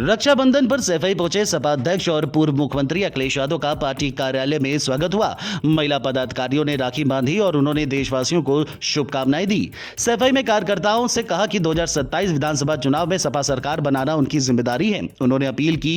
रक्षाबंधन पर सैफई पहुंचे सपा अध्यक्ष और पूर्व मुख्यमंत्री अखिलेश यादव का पार्टी कार्यालय में स्वागत हुआ। महिला पदाधिकारियों ने राखी बांधी और उन्होंने देशवासियों को शुभकामनाएं दी। सैफई में कार्यकर्ताओं से कहा कि 2027 विधानसभा चुनाव में सपा सरकार बनाना उनकी जिम्मेदारी है। उन्होंने अपील की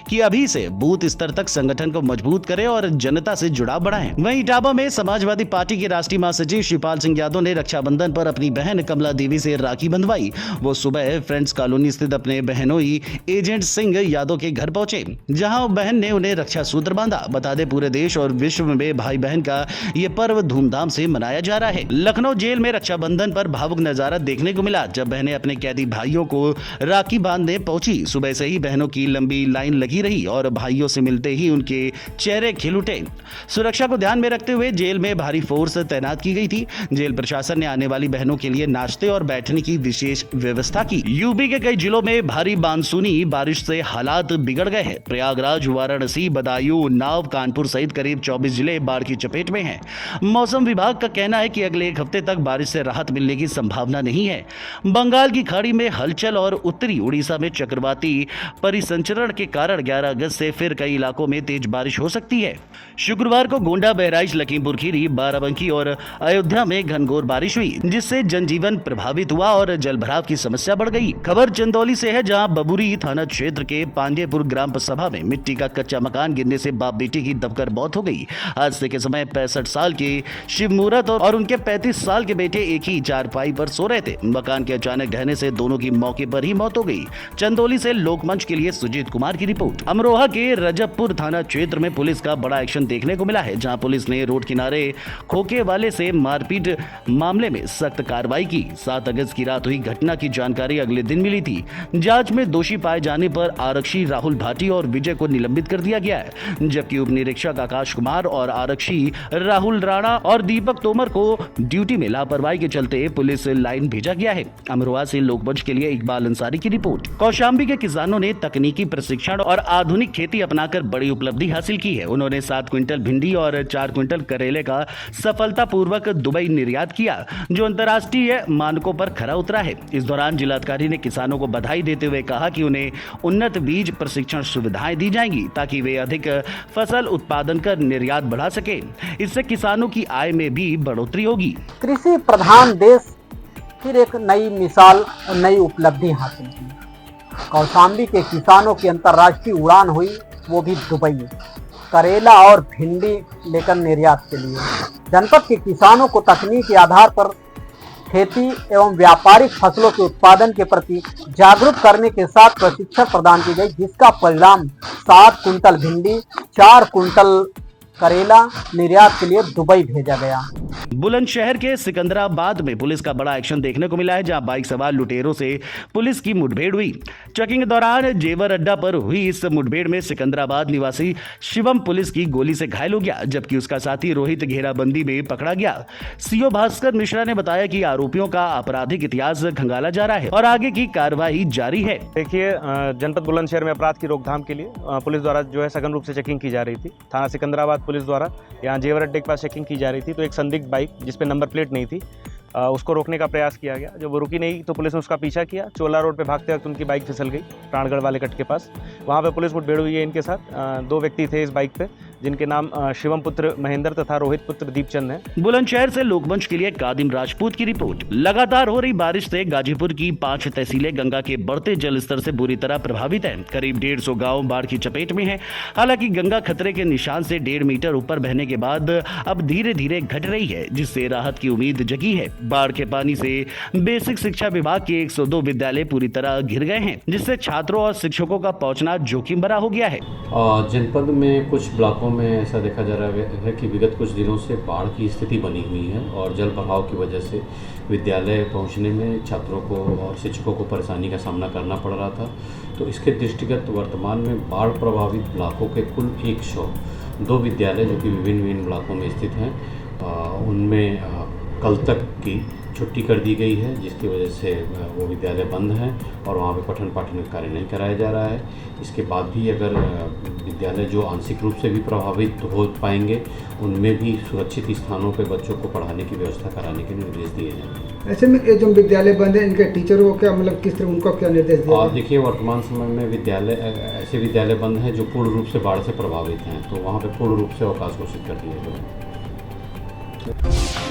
कि अभी से बूथ स्तर तक संगठन को मजबूत करें और जनता से जुड़ाव बढ़ाएं। वहीं इटावा में समाजवादी पार्टी के राष्ट्रीय महासचिव शिवपाल सिंह यादव ने रक्षाबंधन पर अपनी बहन कमला देवी से राखी बंधवाई। वो सुबह फ्रेंड्स कॉलोनी स्थित अपने बहनोई एजेंट सिंह यादव के घर पहुंचे, जहां बहन ने उन्हें रक्षा सूत्र बांधा। बता दें, पूरे देश और विश्व में भाई बहन का ये पर्व धूमधाम से मनाया जा रहा है। लखनऊ जेल में रक्षाबंधन पर भावुक नजारा देखने को मिला, जब बहनें अपने कैदी भाइयों को राखी बांधने पहुंची। सुबह से ही बहनों की लंबी लाइन लगी रही और भाइयों से मिलते ही उनके चेहरे खिल उठे। सुरक्षा को ध्यान में रखते हुए जेल में भारी फोर्स तैनात की गई थी। जेल प्रशासन ने आने वाली बहनों के लिए नाश्ते और बैठने की विशेष व्यवस्था की। यूपी के कई जिलों में भारी मानसूनी बारिश से हालात बिगड़ गए हैं। प्रयागराज, वाराणसी, बदायूं, उन्नाव, कानपुर सहित करीब 24 जिले बाढ़ की चपेट में हैं। मौसम विभाग का कहना है कि अगले एक हफ्ते तक बारिश से राहत मिलने की संभावना नहीं है। बंगाल की खाड़ी में हलचल और उत्तरी उड़ीसा में चक्रवाती परिसंचरण के कारण 11 अगस्त से फिर कई इलाकों में तेज बारिश हो सकती है। शुक्रवार को गोंडा, बहराइच, लखीमपुर खीरी, बाराबंकी और अयोध्या में घनघोर बारिश हुई, जिससे जनजीवन प्रभावित हुआ और जलभराव की समस्या बढ़ गई। खबर चंदौली से है, जहां बबुरी थाना क्षेत्र के पांडेपुर ग्राम सभा में मिट्टी का कच्चा मकान गिरने से बाप बेटी की दबकर मौत हो गई। हादसे के समय 65 साल के शिव मूरत और उनके 35 साल के बेटे एक ही चारपाई पर सो रहे थे। मकान के अचानक ढहने से दोनों की मौके पर ही मौत हो गई। चंदौली से लोकमंच के लिए सुजीत कुमार की रिपोर्ट। अमरोहा के रजबपुर थाना क्षेत्र में पुलिस का बड़ा एक्शन देखने को मिला है, जहां पुलिस ने रोड किनारे खोखे वाले से मारपीट मामले में सख्त कार्रवाई की। 7 अगस्त की रात हुई घटना की जानकारी अगले दिन मिली थी। जांच में दोषी पाए जाने पर आरक्षी राहुल भाटी और विजय को निलंबित कर दिया गया है, जबकि उप निरीक्षक आकाश कुमार और आरक्षी राहुल राणा और दीपक तोमर को ड्यूटी में लापरवाही के चलते पुलिस लाइन भेजा गया है। अमरोहा से लोकमंच के लिए इकबाल अंसारी की रिपोर्ट। कौशाम्बी के किसानों ने तकनीकी प्रशिक्षण और आधुनिक खेती अपनाकर बड़ी उपलब्धि हासिल की है। उन्होंने 7 क्विंटल भिंडी और 4 क्विंटल करेले का सफलतापूर्वक दुबई निर्यात किया, जो अंतर्राष्ट्रीय मानकों पर खरा उतरा है। इस दौरान जिलाधिकारी ने किसानों को बधाई देते हुए कहा कि उन्हें उन्नत बीज प्रशिक्षण सुविधाएं दी जाएंगी, ताकि वे अधिक फसल उत्पादन कर निर्यात बढ़ा सके। इससे किसानों की आय में भी बढ़ोतरी होगी। कृषि प्रधान देश फिर एक नई मिसाल और नई उपलब्धि हासिल की। कौशाम्बी के किसानों की अंतर्राष्ट्रीय उड़ान हुई, वो भी दुबई। करेला और भिंडी लेकर निर्यात के लिए जनपद के किसानों को तकनीक के आधार पर खेती एवं व्यापारिक फसलों के उत्पादन के प्रति जागरूक करने के साथ प्रशिक्षण प्रदान की गई, जिसका परिणाम 7 कुंटल भिंडी, 4 कुंटल करेला निर्यात के लिए दुबई भेजा गया। बुलंदशहर के सिकंदराबाद में पुलिस का बड़ा एक्शन देखने को मिला है, जहां बाइक सवार लुटेरों से पुलिस की मुठभेड़ हुई। चेकिंग के दौरान जेवर अड्डा पर हुई इस मुठभेड़ में सिकंदराबाद निवासी शिवम पुलिस की गोली से घायल हो गया, जबकि उसका साथी रोहित घेराबंदी में पकड़ा गया। सीओ भास्कर मिश्रा ने बताया कि आरोपियों का आपराधिक इतिहास खंगाला जा रहा है और आगे की कार्रवाई जारी है। देखिए, जनपद बुलंदशहर में अपराध की रोकथाम के लिए पुलिस द्वारा जो है सघन रूप से चेकिंग की जा रही थी। थाना सिकंदराबाद पुलिस द्वारा यहाँ जेवर अड्डे के पास चेकिंग की जा रही थी, तो एक संदिग्ध बाइक जिसपे नंबर प्लेट नहीं थी, उसको रोकने का प्रयास किया गया। जब वो रुकी नहीं तो पुलिस ने उसका पीछा किया। चोला रोड पे भागते वक्त उनकी बाइक फिसल गई प्राणगढ़ वाले कट के पास। वहाँ पे पुलिस मुठभेड़ हुई है इनके साथ। 2 व्यक्ति थे इस बाइक पे, जिनके नाम शिवम पुत्र महेंद्र तथा रोहित पुत्र दीपचंद है। बुलंदशहर से लोकमंच के लिए कादिम राजपूत की रिपोर्ट। लगातार हो रही बारिश से गाजीपुर की 5 तहसीलें गंगा के बढ़ते जल स्तर से बुरी तरह प्रभावित हैं। करीब 150 गांव बाढ़ की चपेट में हैं। हालांकि गंगा खतरे के निशान से 1.5 मीटर ऊपर बहने के बाद अब धीरे धीरे घट रही है, जिससे राहत की उम्मीद जगी है। बाढ़ के पानी से बेसिक शिक्षा विभाग के 102 विद्यालय पूरी तरह घिर गए हैं, जिससे छात्रों और शिक्षकों का पहुंचना जोखिम भरा हो गया है। जनपद में कुछ ब्लॉकों में ऐसा देखा जा रहा है कि विगत कुछ दिनों से बाढ़ की स्थिति बनी हुई है और जल बहाव की वजह से विद्यालय पहुंचने में छात्रों को और शिक्षकों को परेशानी का सामना करना पड़ रहा था। तो इसके दृष्टिगत वर्तमान में बाढ़ प्रभावित ब्लॉकों के कुल 102 विद्यालय जो कि विभिन्न ब्लॉकों में स्थित हैं, उनमें कल तक की छुट्टी कर दी गई है, जिसकी वजह से वो विद्यालय बंद हैं और वहाँ पे पठन पाठन कार्य नहीं कराया जा रहा है। इसके बाद भी अगर विद्यालय जो आंशिक रूप से भी प्रभावित हो पाएंगे, उनमें भी सुरक्षित स्थानों पे बच्चों को पढ़ाने की व्यवस्था कराने के निर्देश दिए जाएंगे। ऐसे में ये जो विद्यालय बंद है, इनके टीचरों को क्या मतलब किस तरह उनको क्या निर्देश दिया? और देखिए, वर्तमान समय में ऐसे विद्यालय बंद हैं जो पूर्ण रूप से बाढ़ से प्रभावित हैं, तो वहाँ पे पूर्ण रूप से अवकाश घोषित कर दिया गया है।